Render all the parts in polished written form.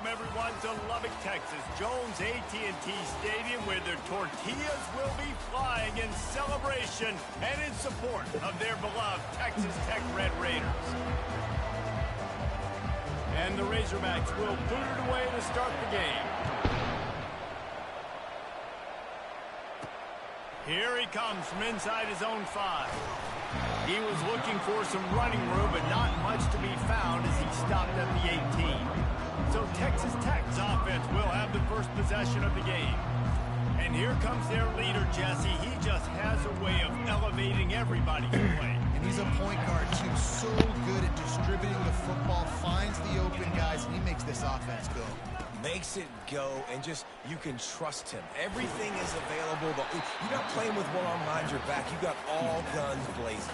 welcome everyone to Lubbock, Texas, Jones AT&T Stadium, where their tortillas will be flying in celebration and in support of their beloved Texas Tech Red Raiders. And the Razorbacks will boot it away to start the game. Here he comes from inside his own 5. He was looking for some running room, but not much to be found as he stopped at the 18. So Texas Tech's offense will have the first possession of the game. And here comes their leader, Jesse. He just has a way of elevating everybody to play. And he's a point guard, too. So good at distributing the football, finds the open guys, and he makes this offense go. Makes it go, and just, you can trust him. Everything is available. You're not playing with one arm behind your back. You got all guns blazing.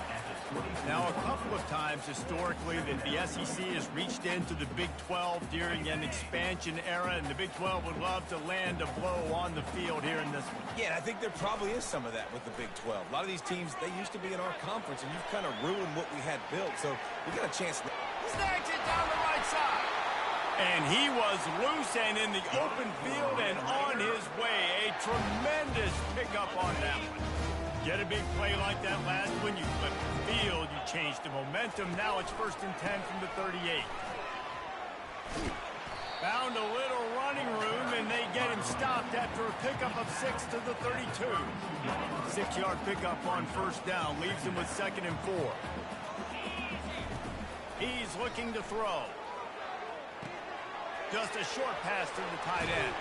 Now, a couple of times historically that the SEC has reached into the Big 12 during an expansion era, and the Big 12 would love to land a blow on the field here in this one. Yeah, and I think there probably is some of that with the Big 12. A lot of these teams, they used to be in our conference, and you've kind of ruined what we had built, so we got a chance. Snags it down the right side. And he was loose and in the open field and on his way. A tremendous pickup on that one. Get a big play like that last one, you flip the field, you change the momentum. Now it's 1st and 10 from the 38. Found a little running room, and they get him stopped after a pickup of 6 to the 32. 6-yard pickup on 1st down, leaves him with 2nd and 4. He's looking to throw. Just a short pass to the tight end.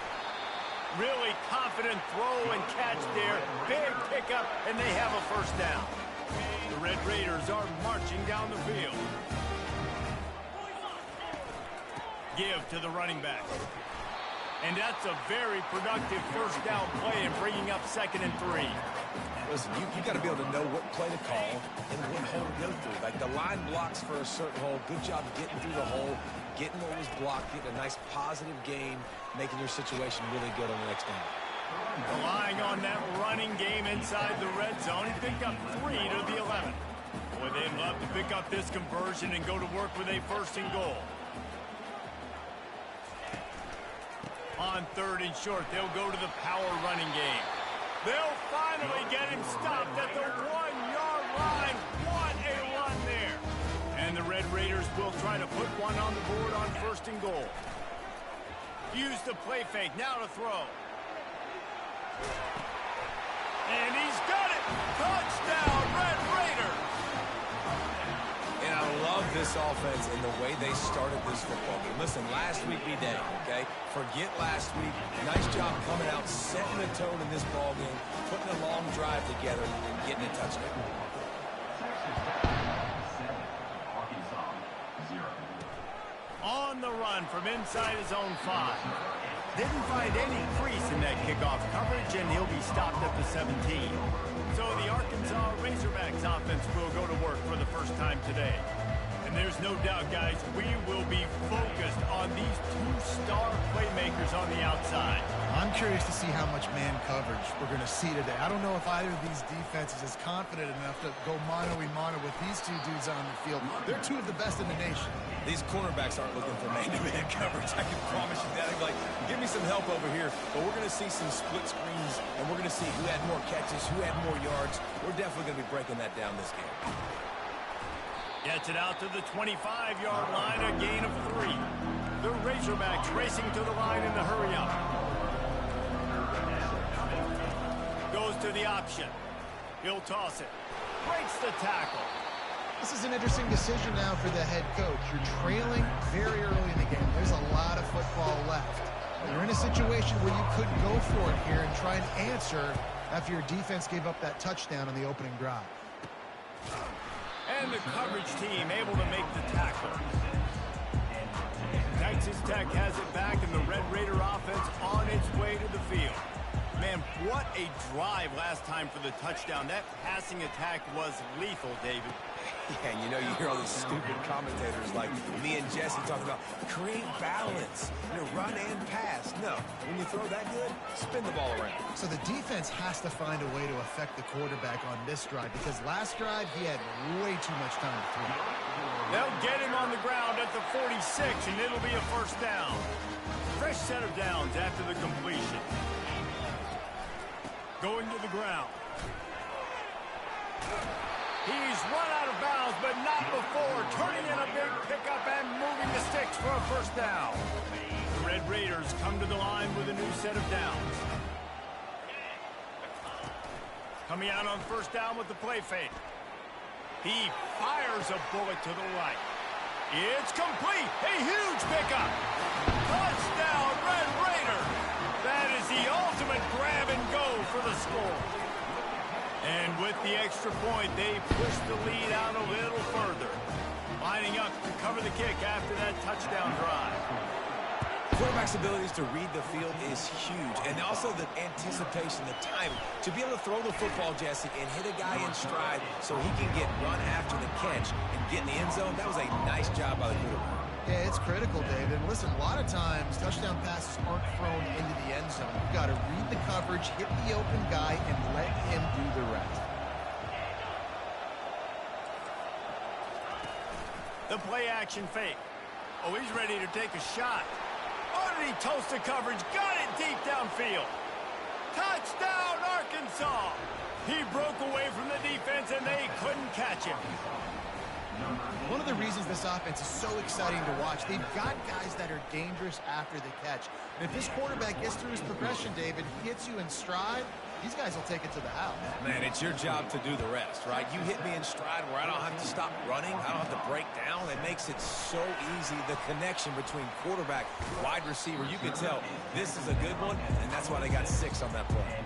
Really confident throw and catch there. Big pickup, and they have a 1st down. The Red Raiders are marching down the field. Give to the running back. And that's a very productive 1st down play and bringing up 2nd and 3. Listen, you got to be able to know what play to call and what hole to go through. Like the line blocks for a certain hole. Good job getting through the hole, getting what was blocked, getting a nice positive gain, making your situation really good on the next down. Relying on that running game inside the red zone. He picked up 3 to the 11. Boy, they'd love to pick up this conversion and go to work with a 1st and goal. On 3rd and short, they'll go to the power running game. They'll finally get him stopped at the 1-yard line. What a run there. And the Red Raiders will try to put one on the board on 1st and goal. Use the play fake. Now to throw. And he's got it. Touchdown, Red Raiders. And I love this offense and the way they started this football game. Listen, last week be day, okay? Forget last week. Nice job coming out, setting the tone in this ball game, putting a long drive together, and getting a touchdown. On the run from inside his own 5. Didn't find any crease in that kickoff coverage, and he'll be stopped at the 17. So the Arkansas Razorbacks offense will go to work for the first time today. And there's no doubt, guys, we will be focused on these 2 star playmakers on the outside. I'm curious to see how much man coverage we're going to see today. I don't know if either of these defenses is confident enough to go mano-a-mano with these 2 dudes on the field. They're 2 of the best in the nation. These cornerbacks aren't looking for man-to-man coverage. I can promise you that. They're like, give me some help over here. But we're going to see some split screens, and we're going to see who had more catches, who had more yards. We're definitely going to be breaking that down this game. Gets it out to the 25-yard line, a gain of 3. The Razorbacks racing to the line in the hurry-up. Goes to the option. He'll toss it. Breaks the tackle. This is an interesting decision now for the head coach. You're trailing very early in the game. There's a lot of football left. You're in a situation where you could go for it here and try and answer after your defense gave up that touchdown on the opening drive. And the coverage team able to make the tackle. Texas Tech has it back, and the Red Raider offense on its way to the field. Man, what a drive last time for the touchdown. That passing attack was lethal, David. Yeah, and you know, you hear all these stupid commentators like me and Jesse talking about create balance, run and pass. No, when you throw that good, spin the ball around. So the defense has to find a way to affect the quarterback on this drive, because last drive he had way too much time to throw. They'll get him on the ground at the 46, and it'll be a 1st down. fresh set of downs after the completion. Going to the ground. He's run out of bounds, but not before turning in a big pickup and moving the sticks for a first down. The Red Raiders come to the line with a new set of downs. Coming out on first down with the play fake. He fires a bullet to the right. It's complete. A huge pickup. Touchdown, Red Raider. That is the ultimate grab and go for the score. And with the extra point, they push the lead out a little further. Lining up to cover the kick after that touchdown drive. Quarterback's abilities to read the field is huge, and also the anticipation, the time to be able to throw the football, Jesse, and hit a guy in stride so he can get run after the catch and get in the end zone. That was a nice job by the quarterback. Yeah, it's critical, David. And listen, a lot of times touchdown passes aren't thrown into the end zone. You've got to read the coverage, hit the open guy, and let him do the rest. The play action fake. Oh, he's ready to take a shot. Oh, did he toast the coverage? Got it deep downfield. Touchdown, Arkansas! He broke away from the defense, and they couldn't catch him. One of the reasons this offense is so exciting to watch, they've got guys that are dangerous after the catch. And if this quarterback gets through his progression, David, he hits you in stride, these guys will take it to the house. Man, it's your job to do the rest, right? You hit me in stride where I don't have to stop running. I don't have to break down. It makes it so easy, the connection between quarterback, wide receiver. You can tell this is a good one, and that's why they got 6 on that play.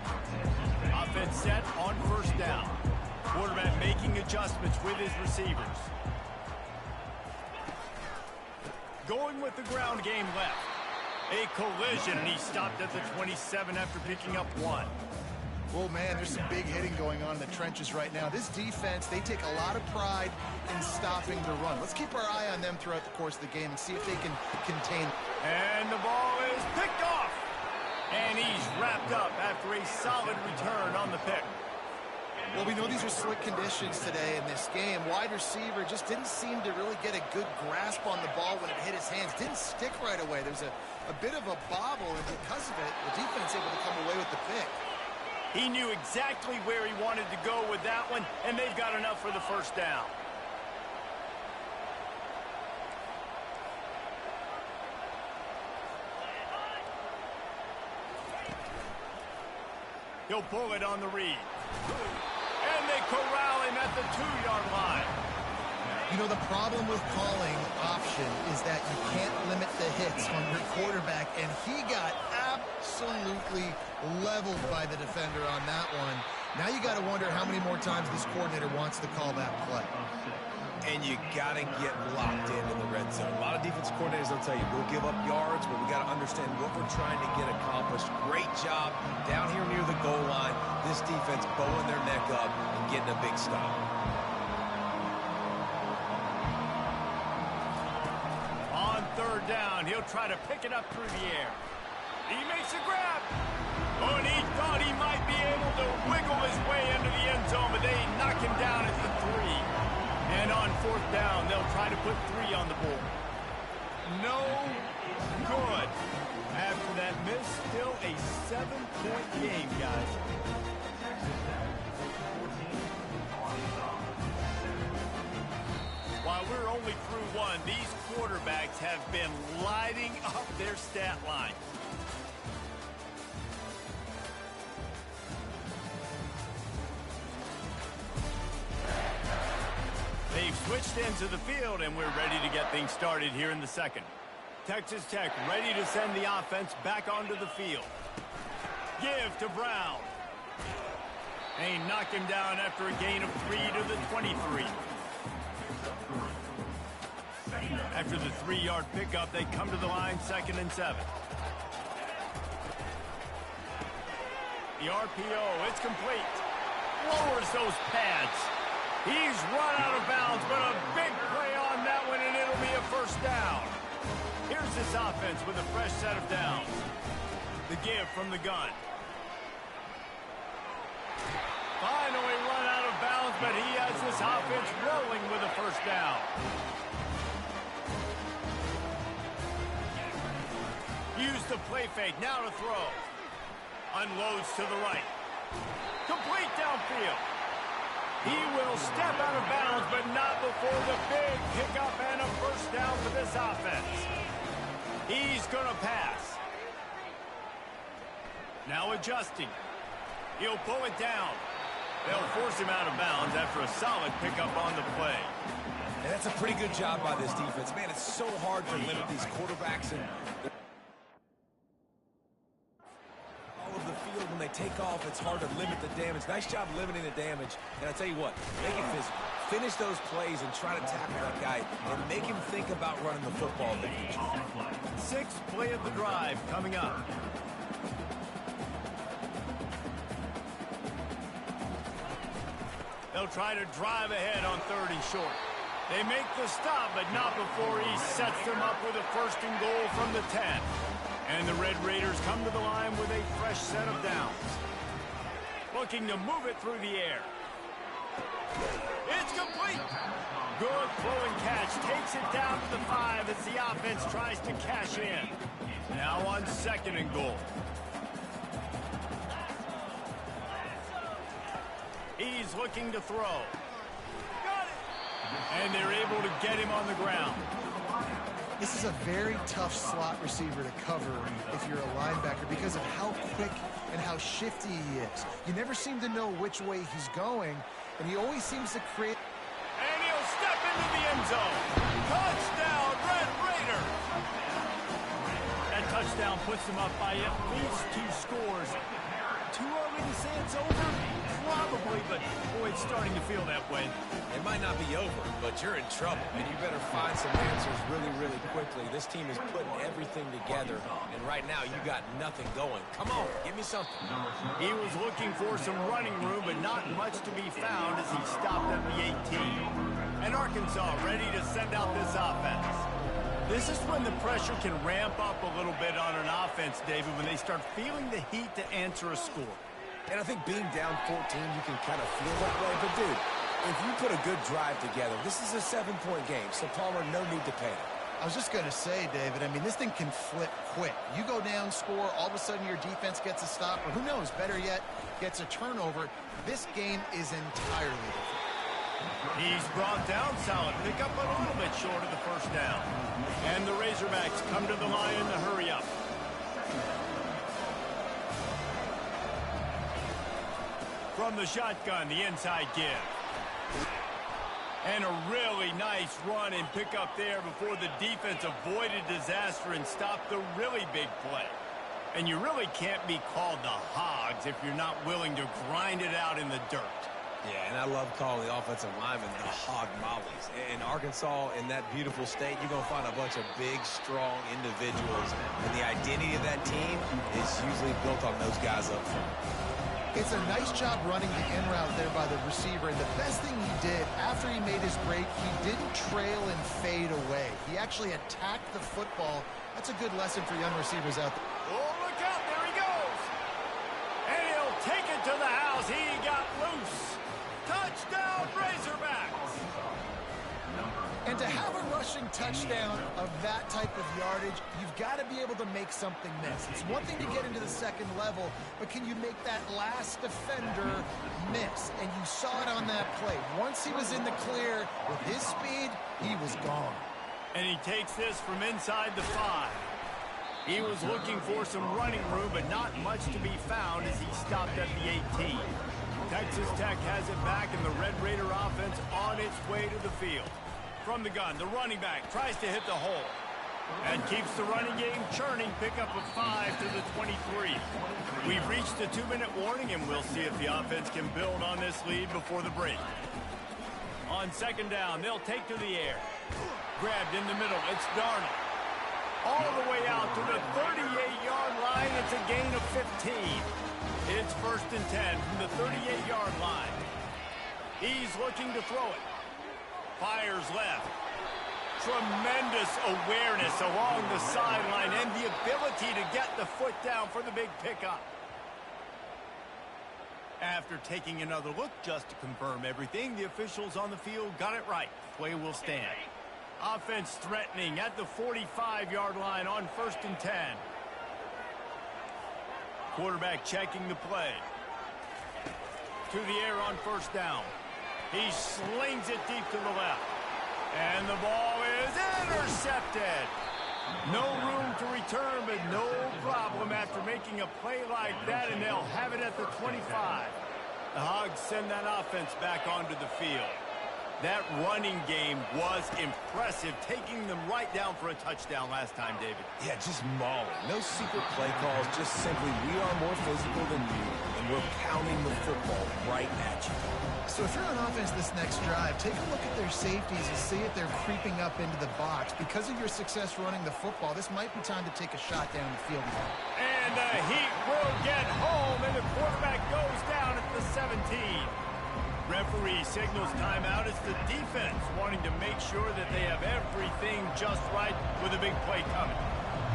Offense set on first down. Quarterback making adjustments with his receivers. Going with the ground game left. A collision, and he stopped at the 27 after picking up 1. Well, man, there's some big hitting going on in the trenches right now. This defense, they take a lot of pride in stopping the run. Let's keep our eye on them throughout the course of the game and see if they can contain. And the ball is picked off. And he's wrapped up after a solid return on the pick. Well, we know these are slick conditions today in this game. Wide receiver just didn't seem to really get a good grasp on the ball when it hit his hands. Didn't stick right away. There's a bit of a bobble, and because of it, the defense able to come away with the pick. He knew exactly where he wanted to go with that one, and they've got enough for the first down. He'll pull it on the read. And they corral him at the 2-yard line. You know, the problem with calling option is that you can't limit the hits on your quarterback, and he got absolutely leveled by the defender on that one. Now you got to wonder how many more times this coordinator wants to call that play. And you got to get locked into the red zone. A lot of defense coordinators will tell you, we'll give up yards, but we got to understand what we're trying to get accomplished. Great job down here near the goal line. This defense bowing their neck up and getting a big stop. On third down, he'll try to pick it up through the air. He makes a grab. Oh, and he thought he might be able to wiggle his way into the end zone, but they knock him down at the 3. And on fourth down, they'll try to put 3 on the board. No good. After that miss, still a 7-point game, guys. While we're only through 1, these quarterbacks have been lighting up their stat line. They've switched into the field, and we're ready to get things started here in the second. Texas Tech ready to send the offense back onto the field. Give to Brown. They knock him down after a gain of 3 to the 23. After the 3-yard pickup, they come to the line 2nd and 7. The RPO, it's complete. Lowers those pads. He's run out of bounds, but a big play on that one, and it'll be a first down. Here's this offense with a fresh set of downs. The give from the gun. Finally run out of bounds, but he has this offense rolling with a first down. used the play fake. Now to throw. Unloads to the right. Complete downfield. He will step out of bounds, but not before the big pickup and a first down for this offense. He's going to pass. Now adjusting. He'll pull it down. They'll force him out of bounds after a solid pickup on the play. And that's a pretty good job by this defense. Man, it's so hard to limit these quarterbacks and all of the field when they take off. It's hard to limit the damage. Nice job limiting the damage. And I tell you what, make it physical. Finish those plays and try to tackle that guy and make him think about running the football. Sixth play of the drive coming up. They'll try to drive ahead on 3rd and short. They make the stop, but not before he sets them up with a 1st and goal from the 10. And the Red Raiders come to the line with a fresh set of downs. Looking to move it through the air. It's complete. Good flowing catch. Takes it down to the 5 as the offense tries to cash in. Now on 2nd and goal. He's looking to throw. Got it! And they're able to get him on the ground. This is a very tough slot receiver to cover if you're a linebacker because of how quick and how shifty he is. You never seem to know which way he's going, and he always seems to create... And he'll step into the end zone. Touchdown, Red Raiders! That touchdown puts them up by at least 2 scores. Too early to say it's over? Probably, but boy, it's starting to feel that way. It might not be over, but you're in trouble, and you better find some answers really, really quickly. This team is putting everything together, and right now you got nothing going. Come on, give me something. He was looking for some running room, but not much to be found as he stopped at the 18. And Arkansas ready to send out this offense. This is when the pressure can ramp up a little bit on an offense, David, when they start feeling the heat to answer a score. And I think being down 14, you can kind of feel that way. But, dude, if you put a good drive together, this is a 7-point game. So, Palmer, no need to panic. I was just going to say, David, I mean, this thing can flip quick. You go down, score, all of a sudden your defense gets a stop, or who knows, better yet, gets a turnover. This game is entirely different. He's brought down solid. Pick up a little bit short of the first down. And the Razorbacks come to the line in the hurry up. From the shotgun, the inside give. And a really nice run and pick up there before the defense avoided disaster and stopped the really big play. And you really can't be called the Hogs if you're not willing to grind it out in the dirt. Yeah, and I love calling the offensive linemen the hog mollies. In Arkansas, in that beautiful state, you're going to find a bunch of big, strong individuals. And the identity of that team is usually built on those guys up front. It's a nice job running the in route there by the receiver. And the best thing he did after he made his break, he didn't trail and fade away. He actually attacked the football. That's a good lesson for young receivers out there. Oh, look out. There he goes. And he'll take it to the house. He got loose. Touchdown, Razorbacks! And to have a rushing touchdown of that type of yardage, you've got to be able to make something miss. It's one thing to get into the second level, but can you make that last defender miss? And you saw it on that play. Once he was in the clear with his speed, he was gone. And he takes this from inside the 5. He was looking for some running room, but not much to be found as he stopped at the 18. Texas Tech has it back, and the Red Raider offense on its way to the field. From the gun, the running back tries to hit the hole and keeps the running game churning. Pickup of 5 to the 23. We've reached the 2-minute warning, and we'll see if the offense can build on this lead before the break. On 2nd down, they'll take to the air. Grabbed in the middle, it's Darnold. All the way out to the 38-yard line. It's a gain of 15. It's 1st and 10 from the 38-yard line. He's looking to throw it. Fires left. Tremendous awareness along the sideline and the ability to get the foot down for the big pickup. After taking another look just to confirm everything, the officials on the field got it right. Play will stand. Offense threatening at the 45-yard line on 1st and 10. Quarterback checking the play. To the air on first down. He slings it deep to the left. And the ball is intercepted. No room to return, but no problem after making a play like that, and they'll have it at the 25. The Hogs send that offense back onto the field. That running game was impressive, taking them right down for a touchdown last time, David. Yeah, just mauling. No secret play calls, just simply we are more physical than you, and we're pounding the football right at you. So if you're on offense this next drive, take a look at their safeties and see if they're creeping up into the box. Because of your success running the football, this might be time to take a shot down the field now. And the Heat will get home, and the quarterback goes down at the 17. Referee signals timeout. It's the defense wanting to make sure that they have everything just right with a big play coming.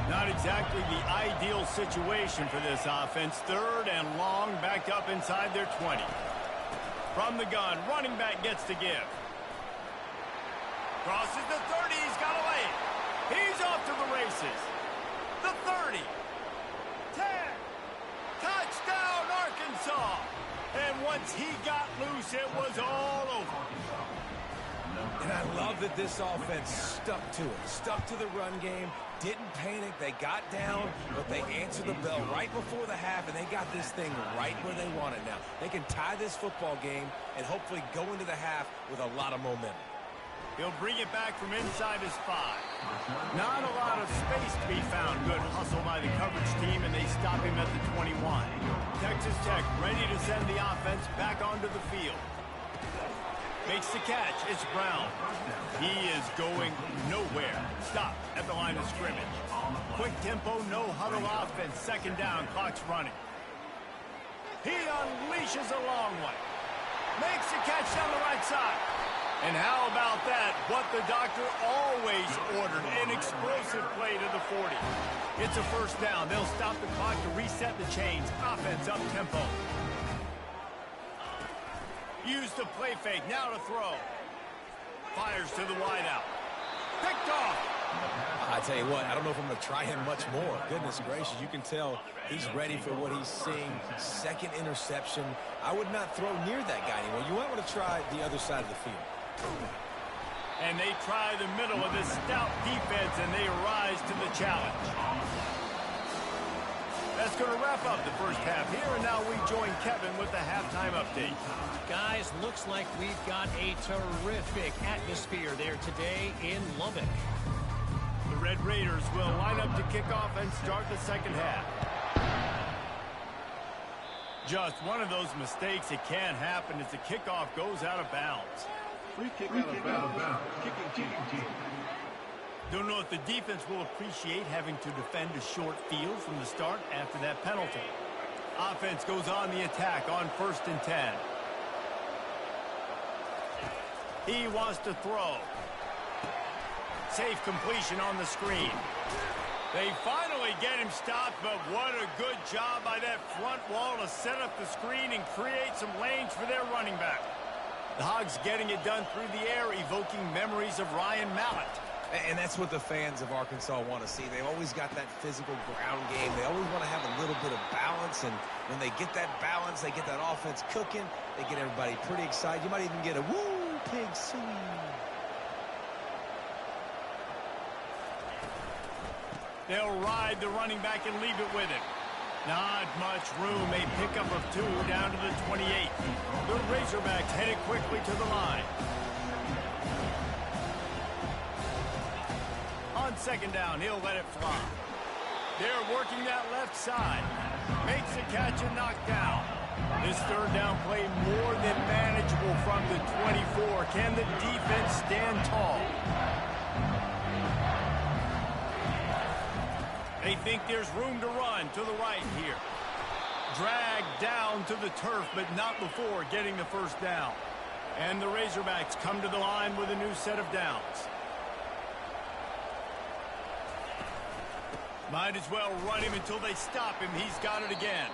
Not exactly the ideal situation for this offense. 3rd and long, backed up inside their 20. From the gun, running back gets to give. Crosses the 30. He's got a lane. He's off to the races. The 30. 10. Touchdown, Arkansas. And once he got loose, it was all over. And I love that this offense stuck to it. Stuck to the run game. Didn't panic. They got down, but they answered the bell right before the half, and they got this thing right where they want it now. They can tie this football game and hopefully go into the half with a lot of momentum. He'll bring it back from inside his 5. Not a lot of space to be found. Good hustle by the coverage team, and they stop him at the 21. Texas Tech ready to send the offense back onto the field. Makes the catch. It's Brown. He is going nowhere. Stop at the line of scrimmage. Quick tempo, no huddle offense. 2nd down, clock's running. He unleashes a long one. Makes the catch down the right side. And how about that? What the doctor always ordered, an explosive play to the 40. It's a 1st down. They'll stop the clock to reset the chains. Offense up tempo. Use the play fake. Now to throw. Fires to the wideout. Picked off. I tell you what, I don't know if I'm going to try him much more. Goodness gracious, you can tell he's ready for what he's seeing. 2nd interception. I would not throw near that guy anymore. You might want to try the other side of the field. And they try the middle of this stout defense, and they rise to the challenge. That's going to wrap up the first half here, and now we join Kevin with the halftime update. Guys, looks like we've got a terrific atmosphere there today in Lubbock. The Red Raiders will line up to kick off and start the 2nd half. Just one of those mistakes that can happen as the kickoff goes out of bounds. Free kick out of bounds. Kicking team. Don't know if the defense will appreciate having to defend a short field from the start after that penalty. Offense goes on the attack on 1st and 10. He wants to throw. Safe completion on the screen. They finally get him stopped, but what a good job by that front wall to set up the screen and create some lanes for their running back. The Hogs getting it done through the air, evoking memories of Ryan Mallett. And that's what the fans of Arkansas want to see. They've always got that physical ground game. They always want to have a little bit of balance, and when they get that balance, they get that offense cooking, they get everybody pretty excited. You might even get a woo, pig sooie. They'll ride the running back and leave it with him. Not much room. A pickup of 2 down to the 28. The Razorbacks headed quickly to the line. On 2nd down, he'll let it fly. They're working that left side. Makes a catch and knocked down. This 3rd down play more than manageable from the 24. Can the defense stand tall? They think there's room to run to the right here. Dragged down to the turf, but not before getting the 1st down. And the Razorbacks come to the line with a new set of downs. Might as well run him until they stop him. He's got it again.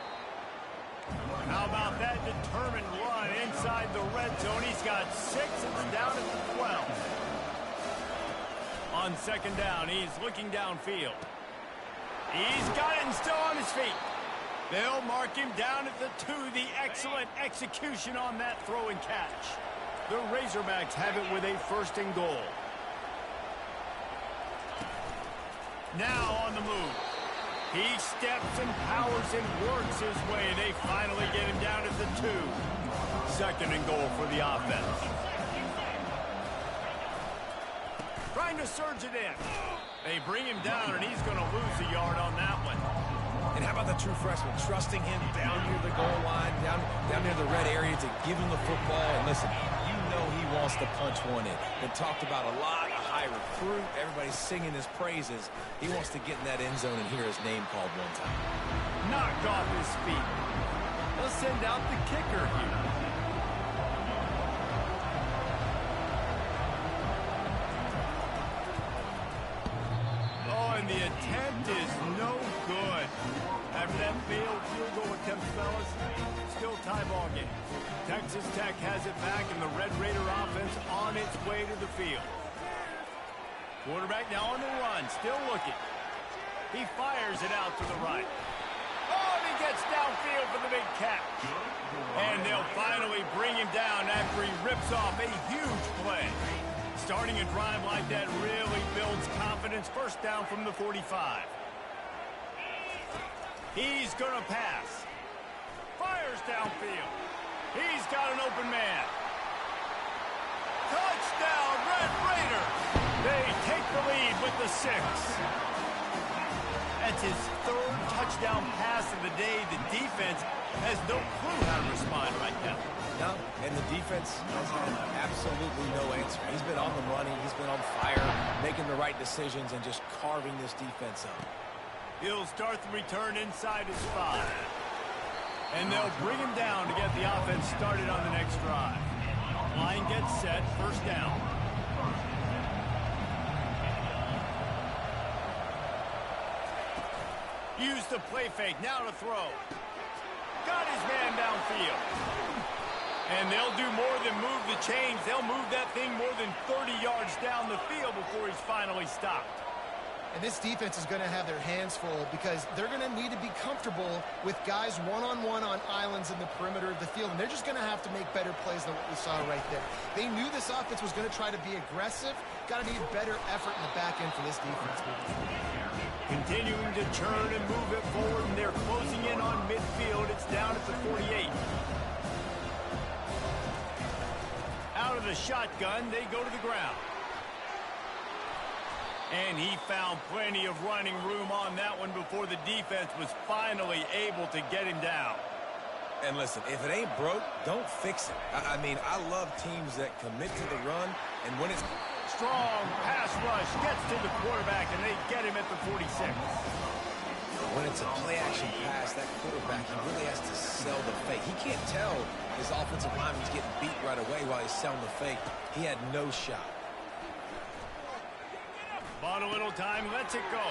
How about that determined run inside the red zone? He's got 6. It's down at the 12. On 2nd down, he's looking downfield. He's got it and still on his feet. They'll mark him down at the 2. The excellent execution on that throw and catch. The Razorbacks have it with a 1st and goal. Now on the move. He steps and powers and works his way. They finally get him down at the 2. 2nd and goal for the offense. Trying to surge it in. They bring him down, and he's going to lose a yard on that one. And how about the true freshman, trusting him down near the goal line, down near the red area to give him the football. And listen, you know he wants to punch one in. Been talked about a lot, a high recruit. Everybody's singing his praises. He wants to get in that end zone and hear his name called one time. Knocked off his feet. They'll send out the kicker here. And the attempt is no good. After that failed field goal attempt, fellas, still tie ball game. Texas Tech has it back, and the Red Raider offense on its way to the field. Quarterback now on the run, still looking. He fires it out to the right. Oh, and he gets downfield for the big catch. And they'll finally bring him down after he rips off a huge play. Starting a drive like that really builds confidence. 1st down from the 45. He's going to pass. Fires downfield. He's got an open man. Touchdown, Red Raiders. They take the lead with the 6. That's his 3rd touchdown pass of the day. The defense has no clue how to respond right now. No, and the defense has had absolutely no answer. He's been on the money. He's been on fire, making the right decisions and just carving this defense up. He'll start the return inside his 5. And they'll bring him down to get the offense started on the next drive. Line gets set, 1st down. Use the play fake, now to throw. Got his man downfield. And they'll do more than move the chains. They'll move that thing more than 30 yards down the field before he's finally stopped. And this defense is going to have their hands full because they're going to need to be comfortable with guys one-on-one on islands in the perimeter of the field. And they're just going to have to make better plays than what we saw right there. They knew this offense was going to try to be aggressive. Got to need better effort in the back end for this defense. Continuing to churn and move it forward, and they're closing in on midfield. It's down at the 48. Out of the shotgun, they go to the ground. And he found plenty of running room on that one before the defense was finally able to get him down. And listen, if it ain't broke, don't fix it. I mean, I love teams that commit to the run, and when it's strong pass rush gets to the quarterback, and they get him at the 46. When it's a play-action pass, that quarterback, he really has to sell the fake. He can't tell his offensive lineman's getting beat right away while he's selling the fake. He had no shot. Bought a little time, lets it go.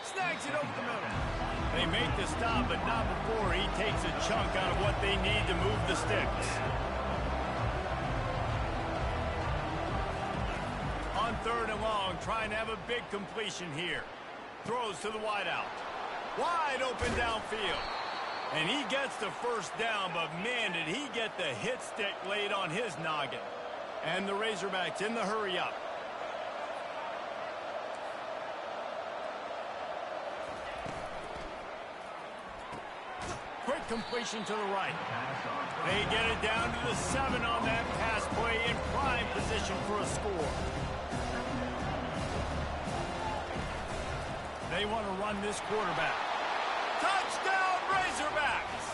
Snags it over the middle. They make the stop, but not before he takes a chunk out of what they need to move the sticks. On 3rd and long, trying to have a big completion here. Throws to the wideout. Wide open downfield. And he gets the 1st down, but man, did he get the hit stick laid on his noggin. And the Razorbacks in the hurry up. Quick completion to the right. They get it down to the 7 on that pass play in prime position for a score. They want to run this quarterback. Touchdown, Razorbacks!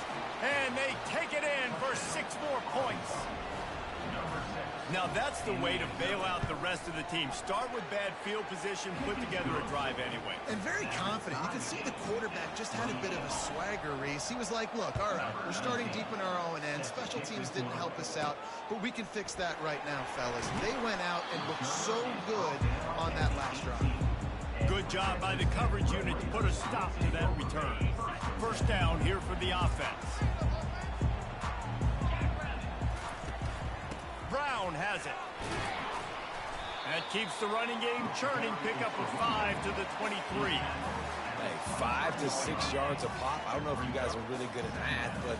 And they take it in for 6 more points. Now that's the way to bail out the rest of the team. Start with bad field position, put together a drive anyway. And very confident. You can see the quarterback just had a bit of a swagger, Reese. He was like, look, all right, we're starting deep in our own end. Special teams didn't help us out, but we can fix that right now, fellas. They went out and looked so good on that last drive. Good job by the coverage unit to put a stop to that return. 1st down here for the offense. Brown has it. That keeps the running game churning. Pick up a 5 to the 23. Hey, 5 to 6 yards a pop. I don't know if you guys are really good at math, but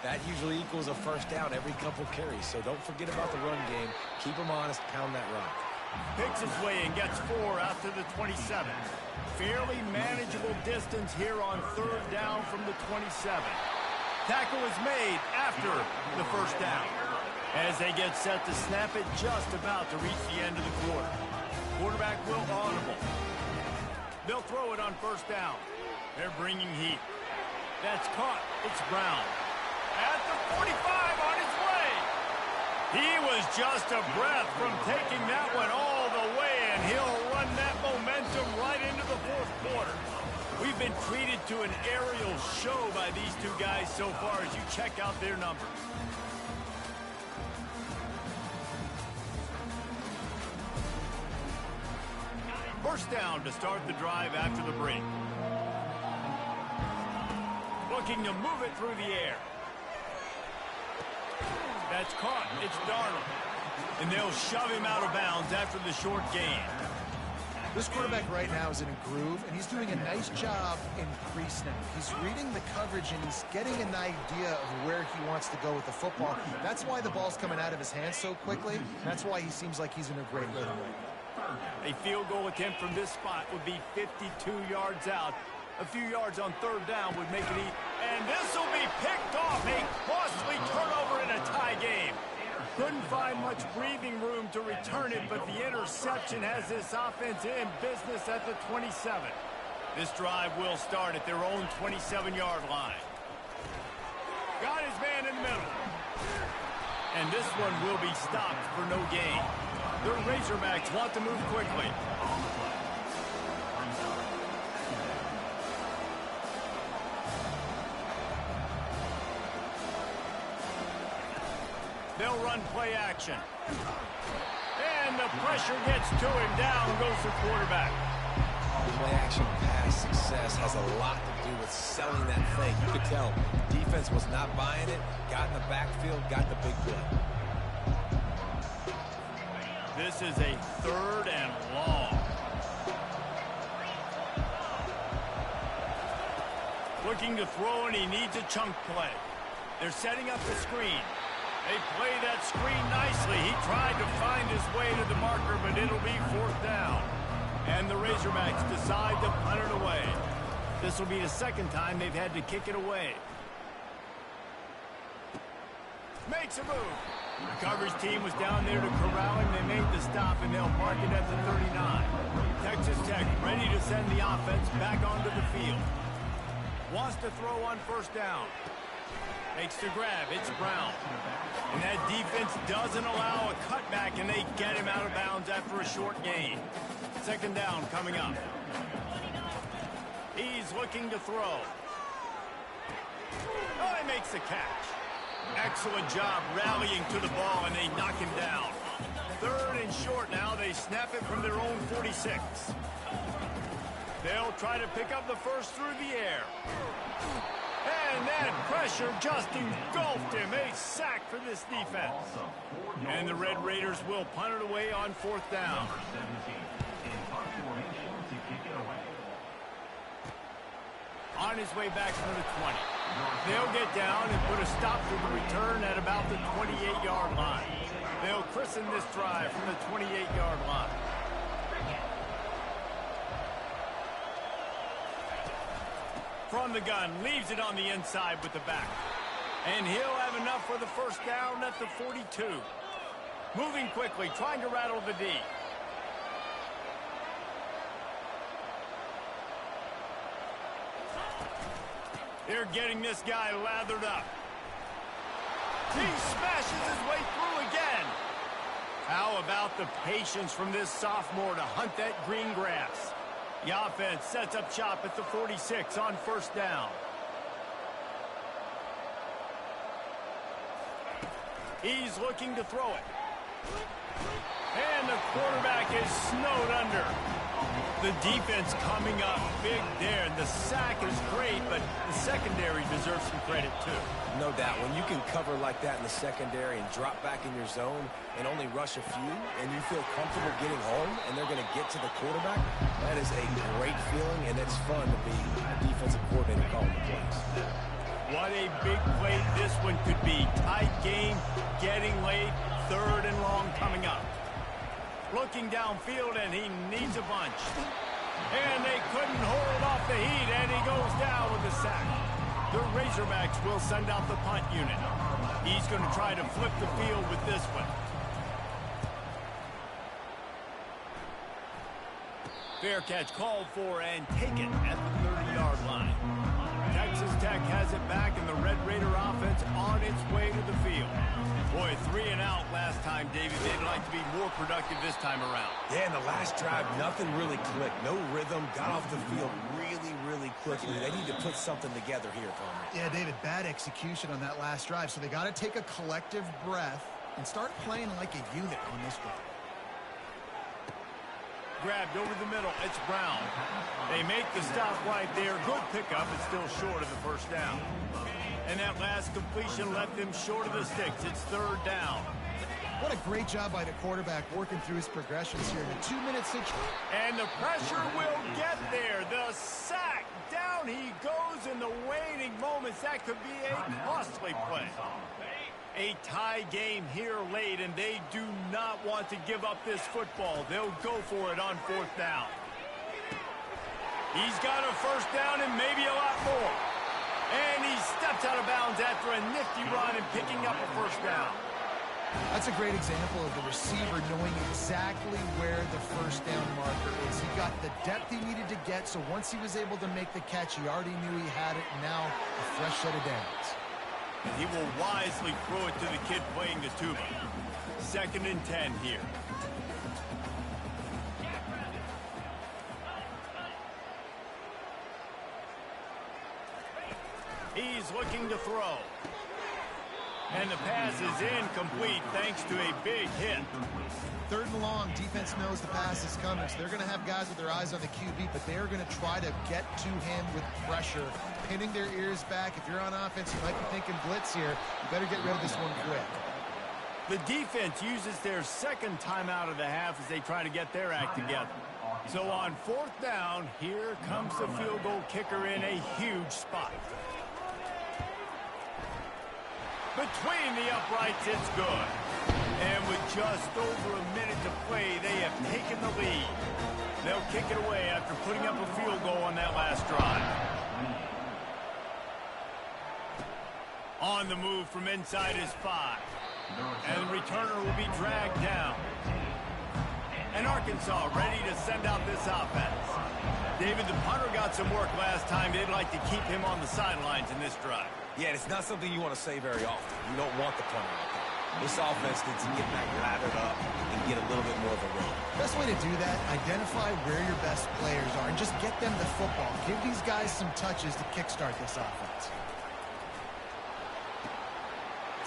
that usually equals a first down every couple carries. So don't forget about the run game. Keep them honest. Pound that rock. Picks his way and gets 4 out to the 27. Fairly manageable distance here on third down from the 27. Tackle is made after the first down. As they get set to snap it, just about to reach the end of the quarter. Quarterback will audible. They'll throw it on first down. They're bringing heat. That's caught. It's Brown. At the 45 on his way. He was just a breath from taking that one all the way, and he'll run that momentum right into the fourth quarter. We've been treated to an aerial show by these two guys so far as you check out their numbers. First down to start the drive after the break. Looking to move it through the air. That's caught. It's Darnold. And they'll shove him out of bounds after the short gain. This quarterback right now is in a groove, and he's doing a nice job in pre-snap. He's reading the coverage, and he's getting an idea of where he wants to go with the football. That's why the ball's coming out of his hands so quickly. That's why he seems like he's in a great rhythm right now. A field goal attempt from this spot would be 52 yards out. A few yards on third down would make it eat. And this will be picked off. A costly turnover in a tie game. Couldn't find much breathing room to return it, but the interception has this offense in business at the 27. This drive will start at their own 27-yard line. Got his man in the middle. And this one will be stopped for no gain. The Razorbacks want to move quickly. They'll run play action. And the pressure gets to him. Down goes the quarterback. Play action pass success has a lot to do with selling that thing. You could tell defense was not buying it. Got in the backfield, got the big play. This is a third and long. Looking to throw, and he needs a chunk play. They're setting up the screen. They play that screen nicely. He tried to find his way to the marker, but it'll be fourth down. And the Razorbacks decide to punt it away. This will be the second time they've had to kick it away. Makes a move. The coverage team was down there to corral him. They made the stop, and they'll mark it at the 39. Texas Tech ready to send the offense back onto the field. Wants to throw on first down. Makes the grab. It's Brown. And that defense doesn't allow a cutback, and they get him out of bounds after a short gain. Second down coming up. He's looking to throw. Oh, he makes the catch. Excellent job rallying to the ball, and they knock him down. Third and short now. They snap it from their own 46. They'll try to pick up the first through the air. And that pressure just engulfed him. A sack for this defense. And the Red Raiders will punt it away on fourth down. On his way back from the 20. They'll get down and put a stop to the return at about the 28-yard line. They'll christen this drive from the 28-yard line. From the gun, leaves it on the inside with the back. And he'll have enough for the first down at the 42. Moving quickly, trying to rattle the D. They're getting this guy lathered up. He smashes his way through again. How about the patience from this sophomore to hunt that green grass? The offense sets up shop at the 46 on first down. He's looking to throw it. And the quarterback is snowed under. The defense coming up big there. The sack is great, but the secondary deserves some credit too. No doubt. When you can cover like that in the secondary and drop back in your zone and only rush a few, and you feel comfortable getting home, and they're going to get to the quarterback, that is a great feeling, and it's fun to be a defensive coordinator calling the plays. What a big play this one could be. Tight game, getting late, 3rd and long coming up. Looking downfield, and he needs a bunch. And they couldn't hold off the heat, and he goes down with the sack. The Razorbacks will send out the punt unit. He's going to try to flip the field with this one. Fair catch called for and taken at the 30-yard line. Texas Tech has it back, and the Red Raider offense on its way to the field. Boy, 3 and out last time, David. They'd like to be more productive this time around. Yeah, in the last drive, nothing really clicked. No rhythm, got off the field really quickly. They need to put something together here, Palmer. Yeah, David, bad execution on that last drive, so they got to take a collective breath and start playing like a unit on this one. Grabbed over the middle. It's Brown. They make the stop right there. Good pickup. It's still short of the first down. And that last completion left them short of the sticks. It's 3rd down. What a great job by the quarterback working through his progressions here in a 2-minute situation. And the pressure will get there. The sack. Down he goes in the waning moments. That could be a costly play. A tie game here late, and they do not want to give up this football. They'll go for it on 4th down. He's got a first down and maybe a lot more. And he steps out of bounds after a nifty run and picking up a first down. That's a great example of the receiver knowing exactly where the first down marker is. He got the depth he needed to get, so once he was able to make the catch, he already knew he had it, and now a fresh set of downs. And he will wisely throw it to the kid playing the tuba. 2nd and 10 here. He's looking to throw. And the pass is incomplete thanks to a big hit. 3rd and long, defense knows the pass is coming, so they're going to have guys with their eyes on the QB, but they're going to try to get to him with pressure, pinning their ears back. If you're on offense, you might be thinking blitz here. You better get rid of this one quick. The defense uses their 2nd timeout of the half as they try to get their act together. So on 4th down, here comes the field goal kicker in a huge spot. Between the uprights, it's good. And with just over a minute to play, they have taken the lead. They'll kick it away after putting up a field goal on that last drive. On the move from inside his 5. And the returner will be dragged down. And Arkansas ready to send out this offense. David, the punter got some work last time. They'd like to keep him on the sidelines in this drive. Yeah, it's not something you want to say very often. You don't want the punter out there. This offense needs to get back lathered up and get a little bit more of a run. Best way to do that, identify where your best players are and just get them the football. Give these guys some touches to kickstart this offense.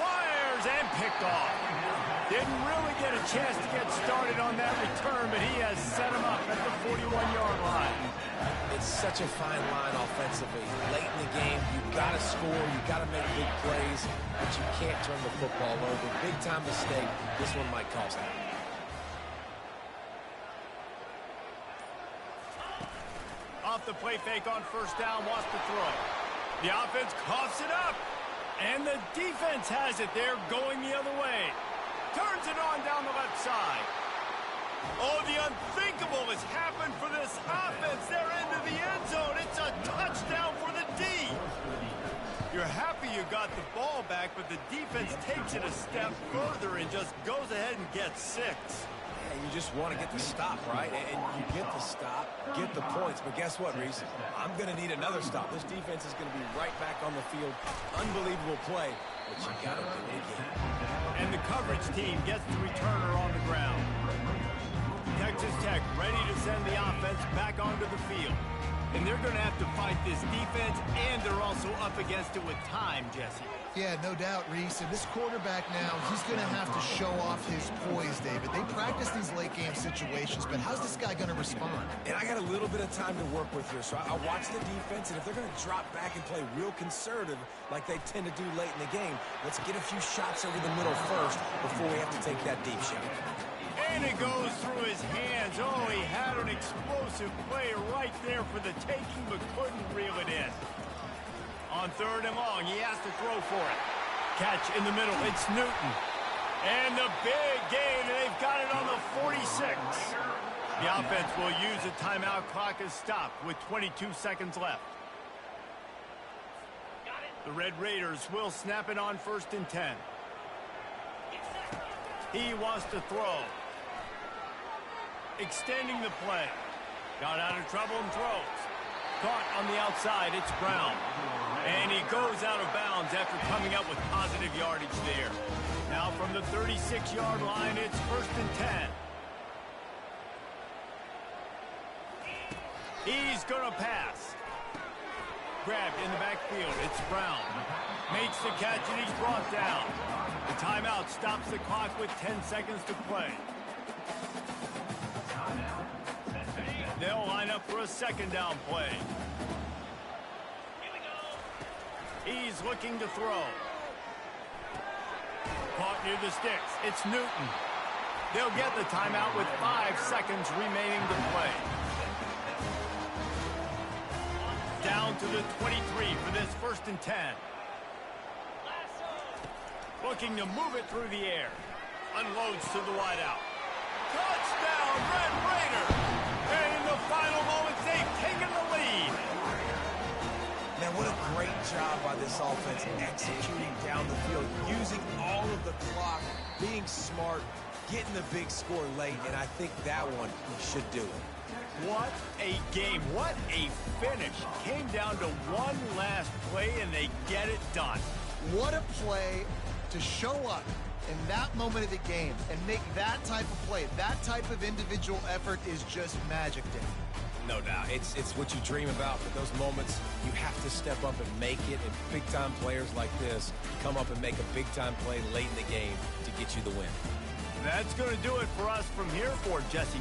Fires and picked off. Didn't really get a chance to get started on that return, but he has set him up at the 41-yard line. It's such a fine line offensively. Late in the game, you've got to score, you've got to make big plays, but you can't turn the football over. Big-time mistake. This one might cost them. Off the play fake on 1st down, wants to throw. The offense coughs it up, and the defense has it. They're going the other way. Turns it on down the left side. Oh, the unthinkable has happened for this offense. They're into the end zone. It's a touchdown for the D. You're happy you got the ball back, but the defense takes it a step further and just goes ahead and gets 6. Yeah, you just want to get the stop, right? And you get the stop, get the points. But guess what, Reese? I'm going to need another stop. This defense is going to be right back on the field. Unbelievable play, but you got to do it again. And the coverage team gets the returner on the ground. Texas Tech ready to send the offense back onto the field. And they're going to have to fight this defense, and they're also up against it with time, Jesse. Yeah, no doubt, Reese. And this quarterback now, he's going to have to show off his poise, David. They practice these late-game situations, but how's this guy going to respond? And I got a little bit of time to work with here, so I watch the defense, and if they're going to drop back and play real conservative like they tend to do late in the game, let's get a few shots over the middle first before we have to take that deep shot. And it goes through his hands. Oh, he had an explosive play right there for the taking, but couldn't reel it in. On 3rd and long, he has to throw for it. Catch in the middle, it's Newton. And the big gain, and they've got it on the 46. The offense will use a timeout. Clock is stopped with 22 seconds left. The Red Raiders will snap it on 1st and 10. He wants to throw. Extending the play. Got out of trouble and throws. Caught on the outside, it's Brown. And he goes out of bounds after coming up with positive yardage there. Now from the 36-yard line, it's 1st and 10. He's going to pass. Grabbed in the backfield, it's Brown. Makes the catch and he's brought down. The timeout stops the clock with 10 seconds to play. They'll line up for a 2nd down play. He's looking to throw. Caught near the sticks. It's Newton. They'll get the timeout with 5 seconds remaining to play. Down to the 23 for this 1st and 10. Looking to move it through the air. Unloads to the wideout. Touchdown, Red Raiders! And in the final moments, they've taken the lead. Man, what a great job by this offense executing down the field, using all of the clock, being smart, getting the big score late, and I think that one should do it. What a game. What a finish. Came down to one last play, and they get it done. What a play to show up in that moment of the game and make that type of play, that type of individual effort is just magic, Dave. No doubt. It's what you dream about, but those moments, you have to step up and make it, and big-time players like this come up and make a big-time play late in the game to get you the win. That's going to do it for us from here for Jesse.